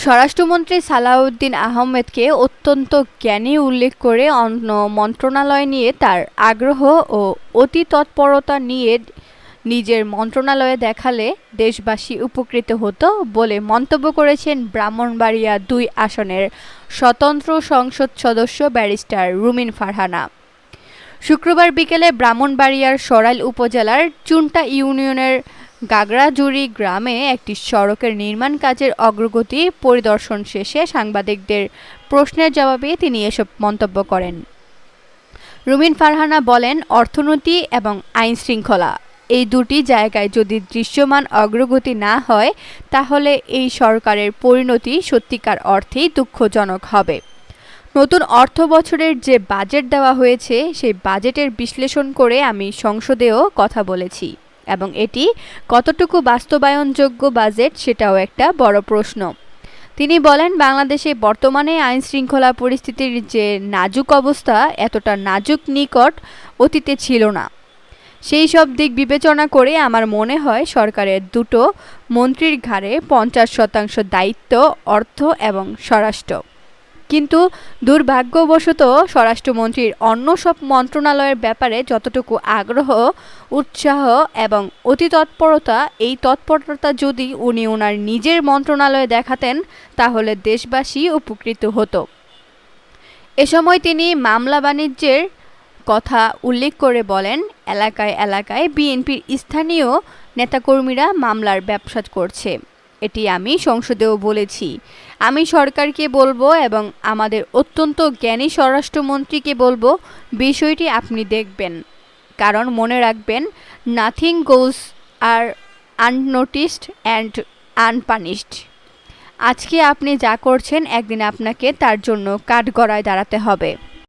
স্বরাষ্ট্রমন্ত্রী সালাউদ্দিন আহমেদকে অত্যন্ত জ্ঞানী উল্লেখ করে অন্য মন্ত্রণালয় নিয়ে তার আগ্রহ ও অতি তৎপরতা নিয়ে নিজের মন্ত্রণালয়ে দেখালে দেশবাসী উপকৃত হতো বলে মন্তব্য করেছেন ব্রাহ্মণবাড়িয়া ২ আসনের স্বতন্ত্র সংসদ সদস্য ব্যারিস্টার রুমিন ফারহানা। শুক্রবার বিকেলে ব্রাহ্মণবাড়িয়ার সরাইল উপজেলার চুন্টা ইউনিয়নের গাগড়াজুড়ি গ্রামে একটি সড়কের নির্মাণ কাজের অগ্রগতি পরিদর্শন শেষে সাংবাদিকদের প্রশ্নের জবাবে তিনি এসব মন্তব্য করেন। রুমিন ফারহানা বলেন, অর্থনীতি এবং আইন শৃঙ্খলা এই দুটি জায়গায় যদি দৃশ্যমান অগ্রগতি না হয় তাহলে এই সরকারের পরিণতি সত্যিকার অর্থেই দুঃখজনক হবে। নতুন অর্থ বছরের যে বাজেট দেওয়া হয়েছে সেই বাজেটের বিশ্লেষণ করে আমি সংসদেও কথা বলেছি এবং এটি কতটুকু বাস্তবায়নযোগ্য বাজেট সেটাও একটা বড় প্রশ্ন। তিনি বলেন, বাংলাদেশে বর্তমানে আইন শৃঙ্খলা পরিস্থিতির যে নাজুক অবস্থা এতটা নাজুক নিকট অতীতে ছিল না। সেই সব দিক বিবেচনা করে আমার মনে হয় সরকারের দুটো মন্ত্রীর ঘাড়ে ৫০% দায়িত্ব অর্থ এবং স্বরাষ্ট্র। কিন্তু দুর্ভাগ্যবশত স্বরাষ্ট্রমন্ত্রীর অন্য সব মন্ত্রণালয়ের ব্যাপারে যতটুকু আগ্রহ উৎসাহ এবং অতি তৎপরতা এই তৎপরতা যদি উনি ওনার নিজের মন্ত্রণালয়ে দেখাতেন তাহলে দেশবাসী উপকৃত হতো। এ সময় তিনি মামলা বাণিজ্যের কথা উল্লেখ করে বলেন, এলাকায় এলাকায় বিএনপির স্থানীয় নেতাকর্মীরা মামলার ব্যবসা করছে। এটি আমি সংসদেও বলেছি। আমি সরকারকে বলবো এবং আমাদের অত্যন্ত জ্ঞানী স্বরাষ্ট্রমন্ত্রীকে বলবো বিষয়টি আপনি দেখবেন। কারণ মনে রাখবেন, নাথিং গোজ আর আননোটিসড অ্যান্ড আনপানিশড। আজকে আপনি যা করছেন একদিন আপনাকে তার জন্য কাঠগড়ায় দাঁড়াতে হবে।